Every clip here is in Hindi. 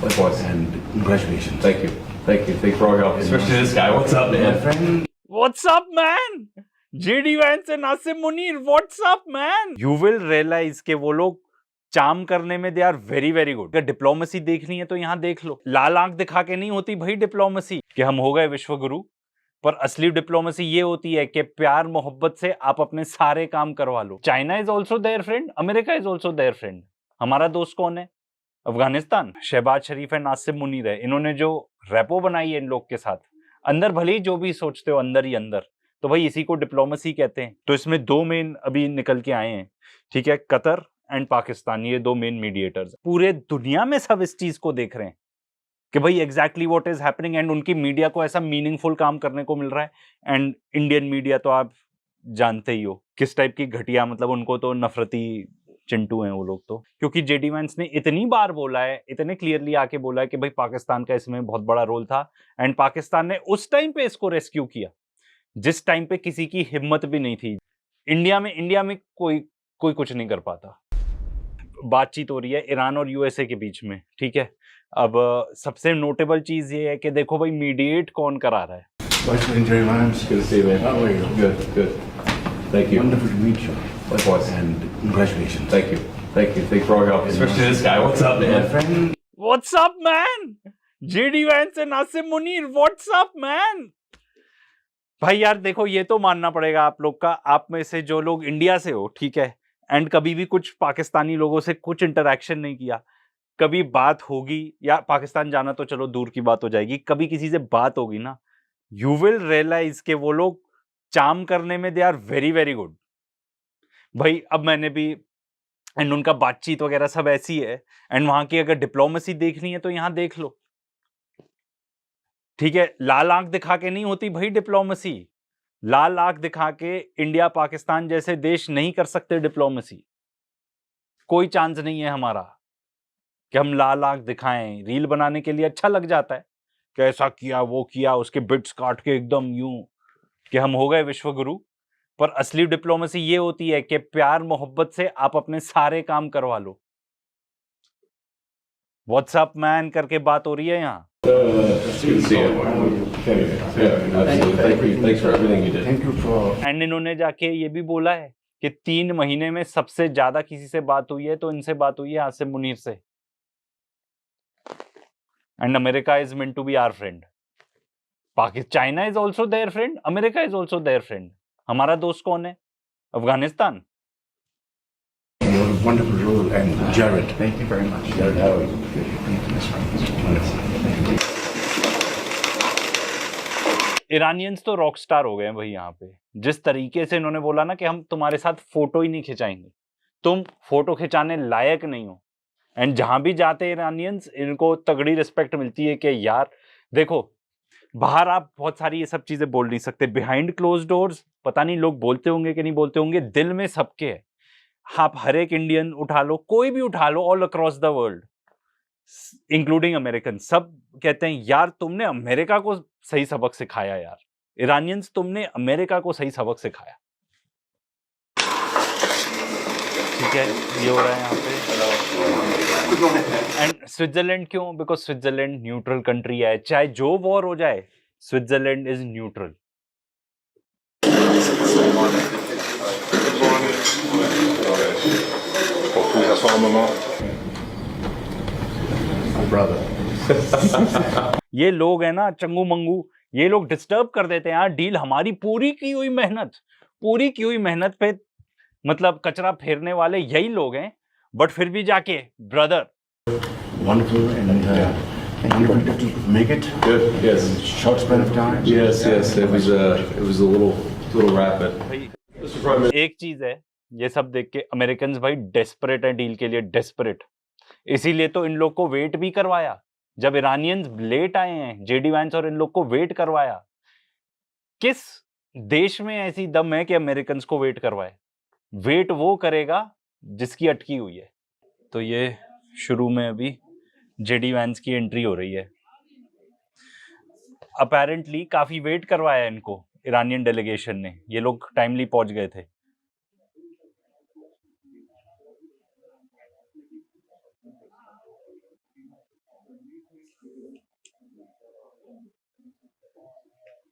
Likewise. And congratulations. Thank you. Thank you. Thanks for all your help. Especially this guy. What's up, man? My friend. What's up, man? JD Vance and Asim Munir, what's up, man? You will realize कि वो लोग चाम करने में they are very very good. अगर डिप्लोमेसी देखनी है तो यहाँ देख लो। लाल आंख दिखा के नहीं होती भाई डिप्लोमेसी कि हम हो गए विश्व गुरु, पर असली डिप्लोमेसी ये होती है कि प्यार मोहब्बत से आप अपने सारे काम करवा लो। China is also their friend, America is also their friend. हमारा दोस्त कौन है? अफगानिस्तान। शहबाज शरीफ है, नासिम मुनीर है। इन्होंने जो रेपो बनाई है इन लोग के साथ, अंदर भले ही जो भी सोचते हो अंदर ही अंदर, तो भाई इसी को डिप्लोमेसी कहते हैं। तो इसमें दो मेन अभी निकल के आए हैं, ठीक है, कतर एंड पाकिस्तान, ये दो मेन मीडिएटर्स। पूरे दुनिया में सब इस चीज को देख रहे हैं कि भाई exactly what is happening, and उनकी मीडिया को ऐसा मीनिंगफुल काम करने को मिल रहा है। एंड इंडियन मीडिया तो आप जानते ही हो किस टाइप की घटिया, मतलब उनको तो नफरती चिंटू हैं वो लोग तो। क्योंकि जेडी वैंस ने इतनी बार बोला है, इतने क्लियरली आके बोला है कि भाई पाकिस्तान का इसमें बहुत बड़ा रोल था, एंड पाकिस्तान ने उस टाइम पे इसको रेस्क्यू किया जिस टाइम पे किसी की हिम्मत भी नहीं थी। इंडिया में कोई कुछ नहीं कर पाता। बातचीत हो रही है ईरान और यूएसए के बीच में, ठीक है। अब सबसे नोटेबल चीज ये है कि देखो भाई मीडिएट कौन करा रहा है। Good to see you, man. How are you? Good, good. Thank you. Wonderful to meet you. Likewise. And congratulations. Thank you. Thank you. Thanks for all your help. Especially this guy. What's up, My man? friend. What's up, man? JD Vance and Asim Munir, what's up, man? भाई यार देखो, ये तो मानना पड़ेगा आप लोग का, आप में से जो लोग इंडिया से हो, ठीक है, एंड कभी भी कुछ पाकिस्तानी लोगों से कुछ इंटरेक्शन नहीं किया, कभी बात होगी, या पाकिस्तान जाना तो चलो दूर की बात हो जाएगी, कभी किसी से बात होगी ना, यू विल रियलाइज के वो लोग चाम करने में they are very very good. भाई अब मैंने भी, एंड उनका बातचीत वगैरह सब ऐसी है, एंड वहां की अगर डिप्लोमेसी देखनी है तो यहां देख लो, ठीक है। लाल आंख दिखा के नहीं होती भाई डिप्लोमेसी। लाल आंख दिखा के इंडिया पाकिस्तान जैसे देश नहीं कर सकते डिप्लोमेसी। कोई चांस नहीं है हमारा कि हम लाल आंख दिखाएं। रील बनाने के लिए अच्छा लग जाता है कि ऐसा किया वो किया, उसके बिट्स काट के एकदम यूं कि हम हो गए विश्व गुरु, पर असली डिप्लोमेसी ये होती है कि प्यार मोहब्बत से आप अपने सारे काम करवा लो। व्हाट्सअप मैन करके बात हो रही है यहाँ। It's good to see you. Yeah, absolutely. Thanks for everything you did. Thank you for. And इन्होंने जाके ये भी बोला है कि 3 महीने में सबसे ज्यादा किसी से बात हुई है तो इनसे बात हुई है, आसिम मुनीर से। And America is meant to be our friend. China is also their friend, America is also their friend. हमारा दोस्त कौन है? Afghanistan. Your wonderful role, and Jared. Thank you very much. Jared, how are you? Thank you, Wonderful. Iranians तो रॉक स्टार हो गए हैं भाई यहाँ पे। जिस तरीके से इन्होंने बोला ना कि हम तुम्हारे साथ फोटो ही नहीं खिंचाएंगे, तुम फोटो खिंचाने लायक नहीं हो। एंड जहां भी जाते ईरानियंस, इनको तगड़ी रिस्पेक्ट मिलती है कि यार देखो, बाहर आप बहुत सारी ये सब चीजें बोल नहीं सकते, बिहाइंड क्लोज डोर्स पता नहीं लोग बोलते होंगे कि नहीं बोलते होंगे, दिल में सबके है। आप हर एक इंडियन उठा लो, कोई भी उठा लो, all across the world including American, सब कहते हैं यार तुमने अमेरिका को सही सबक सिखाया यार। ईरानियंस, तुमने अमेरिका को सही सबक सिखाया। ठीक है, ये हो रहा है यहाँ पे। एंड स्विट्जरलैंड क्यों? बिकॉज स्विट्जरलैंड न्यूट्रल कंट्री है, चाहे जो वॉर हो जाए, स्विट्जरलैंड इज न्यूट्रल। ये लोग है ना चंगू मंगू, ये लोग डिस्टर्ब कर देते हैं यार डील। हमारी पूरी की हुई मेहनत पे मतलब कचरा फेरने वाले यही लोग हैं, बट फिर भी जाके brother. Wonderful, and you were able to make it. Good. Yes. In a short span of time. Yes. It was a little rapid. भाई एक चीज है, ये सब देख के अमेरिकन भाई डेस्परेट है डील के लिए, डेस्परेट। इसीलिए तो इन लोग को वेट भी करवाया। जब ईरानियंस लेट आए हैं, जेडी वैंस और इन लोग को वेट करवाया। किस देश में ऐसी दम है कि अमेरिकन को वेट करवाए? वेट वो करेगा जिसकी अटकी हुई है। तो ये शुरू में अभी जेडी वैंस की एंट्री हो रही है। अपेरेंटली काफी वेट करवाया इनको ईरानियन डेलीगेशन ने, ये लोग टाइमली पहुंच गए थे।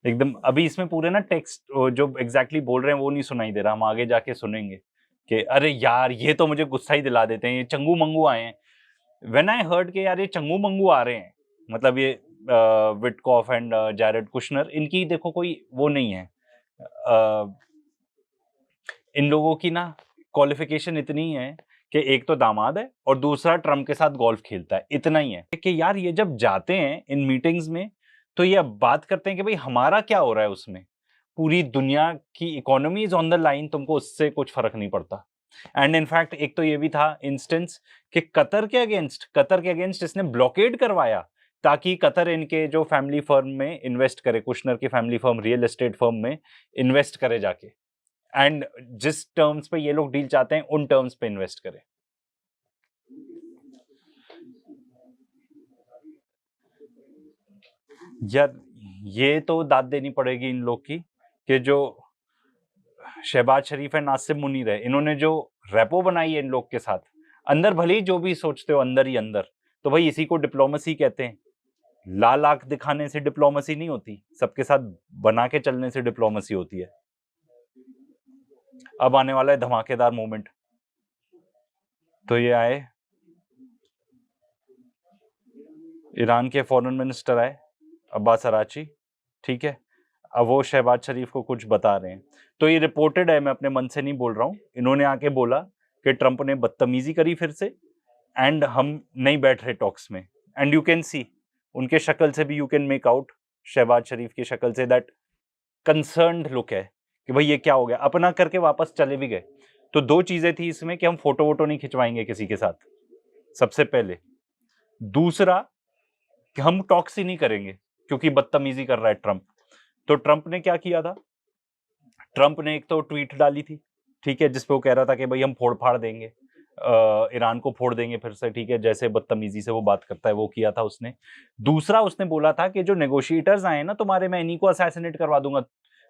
एकदम अभी इसमें पूरे ना टेक्स्ट जो एग्जैक्टली बोल रहे हैं वो नहीं सुनाई दे रहा, हम आगे जाके सुनेंगे कि अरे यार ये तो मुझे गुस्सा ही दिला देते हैं, ये चंगू मंगू आए हैं। व्हेन आई हर्ड के यार ये चंगू मंगू आ रहे हैं, मतलब ये विटकॉफ एंड जैरेड कुशनर, इनकी देखो कोई वो नहीं है, इन लोगों की ना क्वालिफिकेशन इतनी है कि एक तो दामाद है और दूसरा ट्रम्प के साथ गोल्फ खेलता है, इतना ही है कि यार ये जब जाते हैं इन मीटिंग्स में तो ये अब बात करते हैं कि भाई हमारा क्या हो रहा है उसमें, पूरी दुनिया की economy is on the line, तुमको उससे कुछ फर्क नहीं पड़ता। एंड इनफैक्ट एक तो ये भी था इंस्टेंस कि कतर के अगेंस्ट इसने ब्लॉकेड करवाया ताकि कतर इनके जो फैमिली फर्म में इन्वेस्ट करे, कुशनर की family firm real estate firm में इन्वेस्ट करे जाके, एंड जिस टर्म्स पे ये लोग डील चाहते हैं उन टर्म्स पे इन्वेस्ट करें। यार ये तो दाद देनी पड़ेगी इन लोग की कि जो शहबाज शरीफ है, नासिम मुनीर है, इन्होंने जो रेपो बनाई है इन लोग के साथ, अंदर भले ही जो भी सोचते हो अंदर ही अंदर, तो भाई इसी को डिप्लोमेसी कहते हैं। लाल आंख दिखाने से डिप्लोमेसी नहीं होती, सबके साथ बना के चलने से डिप्लोमेसी होती है। अब आने वाला है धमाकेदार मोमेंट। तो ये आए ईरान के फॉरेन मिनिस्टर आए अब्बास अराची, ठीक है, अब वो शहबाज शरीफ को कुछ बता रहे हैं। तो ये रिपोर्टेड है, मैं अपने मन से नहीं बोल रहा हूँ, इन्होंने आके बोला कि ट्रंप ने बदतमीजी करी फिर से एंड हम नहीं बैठ रहे टॉक्स में। एंड यू कैन सी उनके शक्ल से भी, you can make out Shahbaz Sharif की शक्ल से दैट कंसर्न्ड लुक है कि भाई ये क्या हो गया, अपना करके वापस चले भी गए। तो दो चीजें थी इसमें कि हम फोटो वोटो नहीं खिंचवाएंगे किसी के साथ, सबसे पहले। दूसरा कि हम टॉक्स ही नहीं करेंगे क्योंकि बदतमीजी कर रहा है ट्रंप। तो ट्रंप ने क्या किया था, ट्रंप ने एक तो ट्वीट डाली थी, ठीक है, जिसपे वो कह रहा था कि भाई हम फोड़ फाड़ देंगे, ईरान को फोड़ देंगे फिर से, ठीक है, जैसे बदतमीजी से वो बात करता है वो किया था उसने। दूसरा उसने बोला था कि जो नेगोशिएटर्स आए ना तुम्हारे, मैं इन्हीं को असैसिनेट करवा दूंगा।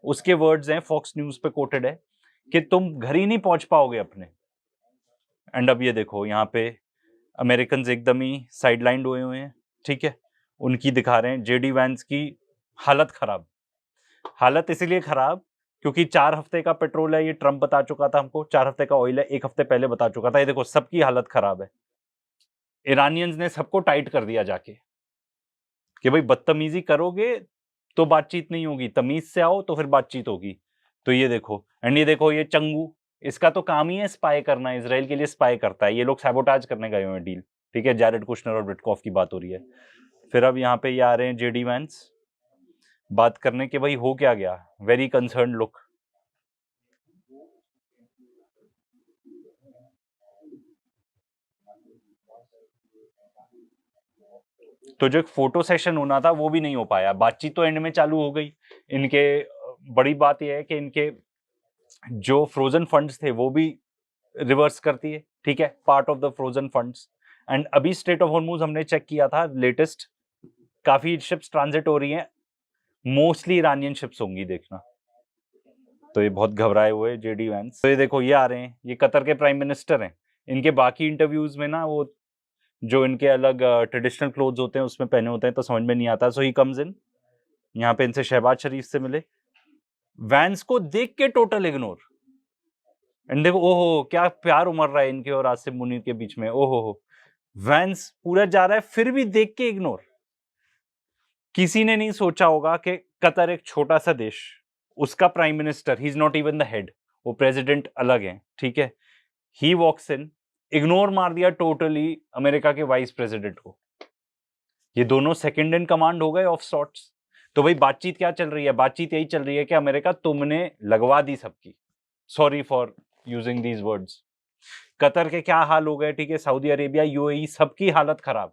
उसके वर्ड्स हैं, फॉक्स न्यूज पे कोटेड है कि तुम घर ही नहीं पहुंच पाओगे अपने। एंड अब ये देखो यहाँ पे अमेरिकन एकदम ही साइडलाइंड हुए हुए हैं, ठीक है, उनकी दिखा रहे हैं जेडी वैंस की हालत खराब। हालत इसलिए खराब क्योंकि 4 हफ्ते का पेट्रोल है, ये ट्रंप बता चुका था हमको, 4 हफ्ते का ऑयल है, 1 हफ्ते पहले बता चुका था। ये देखो सबकी हालत खराब है। ईरानियंस ने सबको टाइट कर दिया जाके कि भाई बदतमीजी करोगे तो बातचीत नहीं होगी, तमीज से आओ तो फिर बातचीत होगी। तो ये देखो, एंड ये देखो ये चंगू, इसका तो काम ही है स्पाई करना, इसराइल के लिए स्पाई करता है। ये लोग सैबोटाज करने गए हुए हैं डील, ठीक है, जैरेड कुशनर और विटकॉफ की बात हो रही है। फिर अब यहाँ पे ये आ रहे हैं जेडी वैंस बात करने के, भाई हो क्या गया, वेरी कंसर्न लुक। तो जो एक फोटो सेशन होना था वो भी नहीं हो पाया, बातचीत तो एंड में चालू हो गई इनके। बड़ी बात यह है कि इनके जो फ्रोजन फंड्स थे वो भी रिवर्स करती है, ठीक है, part of the frozen funds. And अभी स्ट्रेट ऑफ हॉर्मुज हमने चेक किया था लेटेस्ट, काफी शिप्स ट्रांजिट हो रही हैं, मोस्टली ईरानियन शिप्स होंगी, देखना। तो ये बहुत घबराए हुए जेडी वैंस। तो ये देखो ये आ रहे हैं, ये कतर के प्राइम मिनिस्टर हैं। इनके बाकी इंटरव्यूज में ना वो जो इनके अलग ट्रेडिशनल क्लोथ्स होते हैं उसमें पहने होते हैं तो समझ में नहीं आता। सो ही कम्स इन, यहाँ पे इनसे शहबाज शरीफ से मिले, वैंस को देख के टोटल इग्नोर। एंड देखो ओहो क्या प्यार उमड़ रहा है इनके और आसिम मुनीर के बीच में, ओहो वैंस पूरा जा रहा है फिर भी देख के इग्नोर। किसी ने नहीं सोचा होगा कि कतर एक छोटा सा देश, उसका prime minister, he is not even the head, वो प्रेसिडेंट अलग है, ठीक है, ही वॉक्स इन, इग्नोर मार दिया टोटली अमेरिका के वाइस प्रेसिडेंट को। ये दोनों सेकंड इन कमांड हो गए ऑफ सॉर्ट्स। तो भाई बातचीत क्या चल रही है, बातचीत यही चल रही है कि अमेरिका तुमने लगवा दी सबकी, sorry for using these words. Qatar के क्या हाल हो गए, ठीक है, सऊदी अरेबिया, यूएई, सबकी हालत खराब।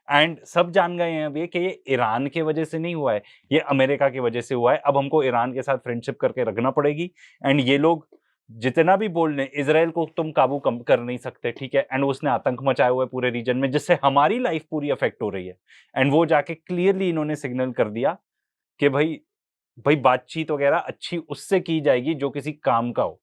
एंड सब जान गए हैं अब ये कि ये ईरान के वजह से नहीं हुआ है, ये अमेरिका की वजह से हुआ है। अब हमको ईरान के साथ फ्रेंडशिप करके रखना पड़ेगी। एंड ये लोग जितना भी बोल लें, इजराइल को तुम काबू कम कर नहीं सकते, ठीक है, एंड उसने आतंक मचाया हुआ है पूरे रीजन में जिससे हमारी लाइफ पूरी अफेक्ट हो रही है। एंड वो जाके क्लियरली इन्होंने सिग्नल कर दिया कि भाई बातचीत वगैरह अच्छी उससे की जाएगी जो किसी काम का हो।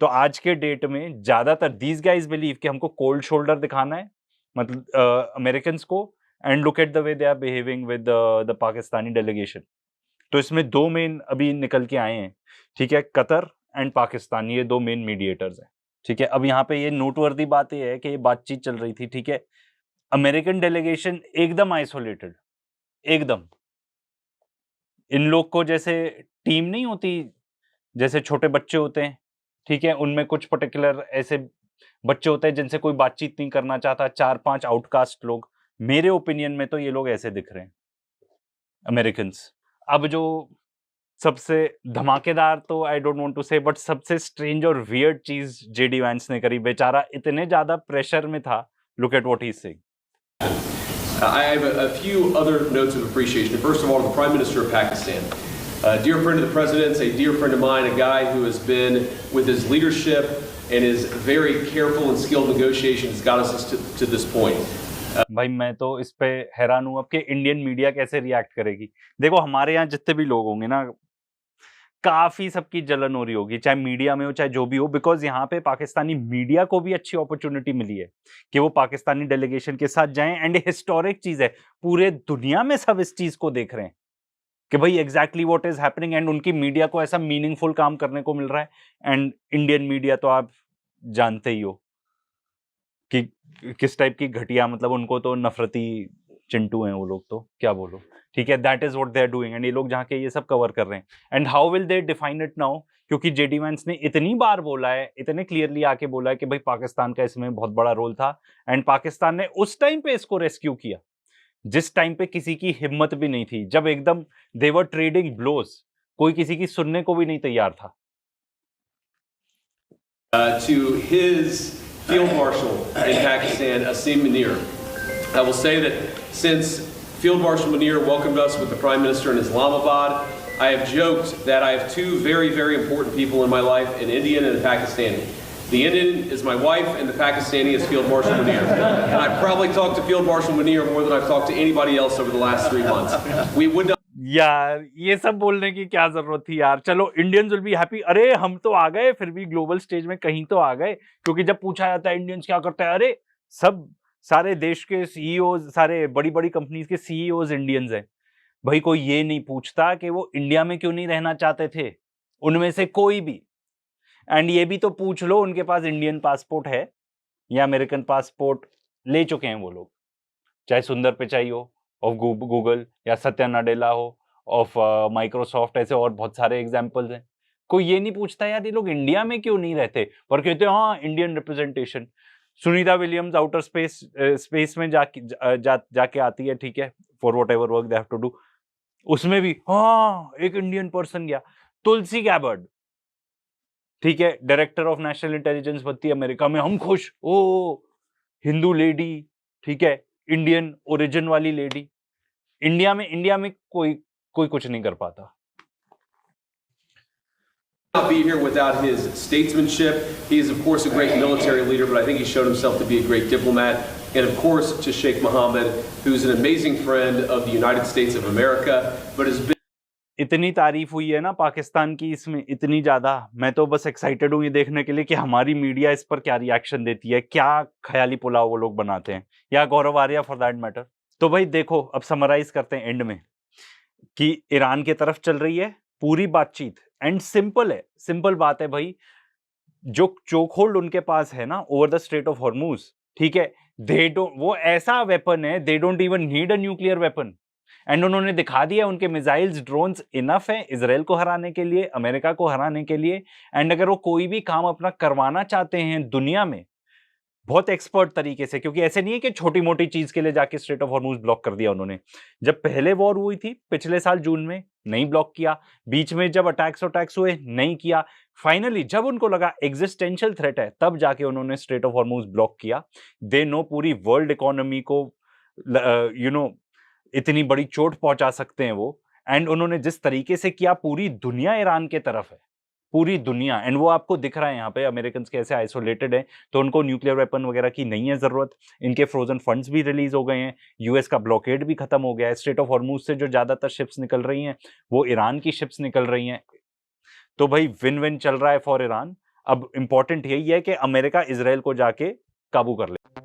तो आज के डेट में ज्यादातर दीज गाइज बिलीव कि हमको कोल्ड शोल्डर दिखाना है, मतलब अमेरिकन्स को, and look at the way they are behaving with the Pakistani delegation. तो इसमें दो मेन अभी निकल के आए हैं, ठीक है, कतर एंड पाकिस्तान, ये दो मेन मीडिएटर्स हैं, ठीक है। अब यहाँ पे ये नोटवर्दी बात ये है कि ये बातचीत चल रही थी, ठीक है, अमेरिकन डेलीगेशन एकदम आइसोलेटेड, एकदम। इन लोग को जैसे टीम नहीं होती, जैसे छोटे बच्चे होते हैं, ठीक है, उनमें कुछ पर्टिकुलर ऐसे बच्चे होते हैं जिनसे कोई बातचीत नहीं करना चाहता, 4-5 आउटकास्ट लोग। मेरे ओपिनियन में तो ये लोग ऐसे दिख रहे हैं अमेरिकन। अब जो सबसे धमाकेदार, तो आई डोंट वांट टू से, बट सबसे स्ट्रेंज और वियर्ड चीज जेडी वैंस ने करी, बेचारा इतने ज्यादा प्रेशर में था। Look at what he is saying. I have a few other notes of appreciation. First of all, the Prime Minister of Pakistan, a dear friend of the President's, a dear friend of mine, a guy who has been, with his leadership and his very careful and skilled negotiations, got us to this point. भाई मैं तो इस पे हैरान हूं अब कि इंडियन मीडिया कैसे रिएक्ट करेगी। देखो हमारे यहाँ जितने भी लोग होंगे ना, काफी सबकी जलन हो रही होगी, चाहे मीडिया में हो चाहे जो भी हो, बिकॉज यहाँ पे पाकिस्तानी मीडिया को भी अच्छी अपॉर्चुनिटी मिली है कि वो पाकिस्तानी डेलीगेशन के साथ जाएं। एंड हिस्टोरिक चीज है, पूरे दुनिया में सब इस चीज को देख रहे हैं कि भाई exactly what is happening, and उनकी मीडिया को ऐसा मीनिंगफुल काम करने को मिल रहा है। एंड इंडियन मीडिया तो आप जानते ही हो कि किस टाइप की घटिया, मतलब उनको तो नफरती चिंटू हैं वो लोग, तो क्या बोलो, ठीक है। That is what they are doing, and ये लोग जहाँ के ये सब कवर कर रहे हैं। And how will they define it now, क्योंकि जेडी वैंस ने इतनी बार बोला है, इतने क्लियरली आके बोला है कि भाई पाकिस्तान का इसमें बहुत बड़ा रोल था, एंड पाकिस्तान ने उस टाइम पे इसको रेस्क्यू किया जिस टाइम पे किसी की हिम्मत भी नहीं थी, जब एकदम दे वर ट्रेडिंग ब्लोज, कोई किसी की सुनने को भी नहीं तैयार था। To his Field Marshal in Pakistan, Asim Munir, I will say that since Field Marshal Munir welcomed us with the Prime Minister in Islamabad, I have joked that I have two very, very important people in my life, an Indian and a Pakistani. The Indian is my wife, and the Pakistani is Field Marshal Munir. And I've probably talked to Field Marshal Munir more than I've talked to anybody else over the last 3 months. We would not. यार ये सब बोलने की क्या जरूरत थी यार। चलो इंडियंस विल बी हैप्पी, अरे हम तो आ गए, फिर भी ग्लोबल स्टेज में कहीं तो आ गए, क्योंकि जब पूछा जाता है इंडियंस क्या करते हैं, अरे सब सारे देश के सीईओ, सारे बड़ी बड़ी कंपनीज के सीईओज इंडियंस हैं। भाई कोई ये नहीं पूछता कि वो इंडिया में क्यों नहीं रहना चाहते थे, उनमें से कोई भी। एंड ये भी तो पूछ लो, उनके पास इंडियन पासपोर्ट है या अमेरिकन पासपोर्ट ले चुके हैं वो लोग, चाहे सुंदर पिचाई हो ऑफ गूगल, या सत्या नाडेला हो ऑफ माइक्रोसॉफ्ट, ऐसे और बहुत सारे एग्जाम्पल्स हैं। कोई ये नहीं पूछता यार ये लोग इंडिया में क्यों नहीं रहते, पर कहते हैं हाँ Indian representation. Sunita Williams outer space में जाके आती है, ठीक है, for whatever work they have to do, उसमें भी हाँ एक इंडियन पर्सन गया। तुलसी गैबर्ड, ठीक है, डायरेक्टर ऑफ नेशनल इंटेलिजेंस बनती है अमेरिका में, हम खुश, ओ हिंदू लेडी, ठीक है, इंडियन ओरिजिन वाली लेडी। इंडिया में कोई कुछ नहीं कर पाता। Not be here without his statesmanship. He is, of course, a great military leader, but I think he showed himself to be a great diplomat. And, of course, to Sheikh Mohammed, who's an amazing friend of the United States of America, but has been. इतनी तारीफ हुई है ना पाकिस्तान की इसमें, इतनी ज्यादा, मैं तो बस एक्साइटेड हूँ ये देखने के लिए कि हमारी मीडिया इस पर क्या रिएक्शन देती है, क्या ख्याली पुलाव वो लोग बनाते हैं, या गौरव आर्या फॉर दैट मैटर। तो भाई देखो, अब समराइज करते हैं एंड में कि ईरान की तरफ चल रही है पूरी बातचीत, एंड सिंपल है, सिंपल बात है भाई, जो चोक होल्ड उनके पास है ना over the straight of Hormuz, ठीक है, वो ऐसा वेपन है, they don't even need a nuclear weapon. And उन्होंने दिखा दिया उनके मिसाइल्स, ड्रोन्स इनफ है इजराइल को हराने के लिए, अमेरिका को हराने के लिए। एंड अगर वो कोई भी काम अपना करवाना चाहते हैं दुनिया में बहुत एक्सपर्ट तरीके से, क्योंकि ऐसे नहीं है कि छोटी मोटी चीज के लिए जाके स्ट्रेट ऑफ हॉर्मुज ब्लॉक कर दिया उन्होंने। जब पहले वॉर हुई थी पिछले साल जून में, नहीं ब्लॉक किया, बीच में जब अटैक्स हुए नहीं किया, फाइनली जब उनको लगा एग्जिस्टेंशियल थ्रेट है तब जाके उन्होंने स्ट्रेट ऑफ हॉर्मुज ब्लॉक किया। दे नो पूरी वर्ल्ड इकोनॉमी को इतनी बड़ी चोट पहुंचा सकते हैं वो। एंड उन्होंने जिस तरीके से किया, पूरी दुनिया ईरान के तरफ है, पूरी दुनिया। एंड वो आपको दिख रहा है यहाँ पे अमेरिकन कैसे आइसोलेटेड है, तो उनको न्यूक्लियर वेपन वगैरह की नहीं है जरूरत। इनके फ्रोजन फंड्स भी रिलीज हो गए हैं, यूएस का ब्लॉकेड भी खत्म हो गया है, स्ट्रेट ऑफ हॉर्मुज से जो ज्यादातर शिप्स निकल रही हैं वो ईरान की शिप्स निकल रही हैं। तो भाई विन विन चल रहा है फॉर ईरान। अब इंपॉर्टेंट यही है कि अमेरिका इजराइल को जाके काबू कर ले।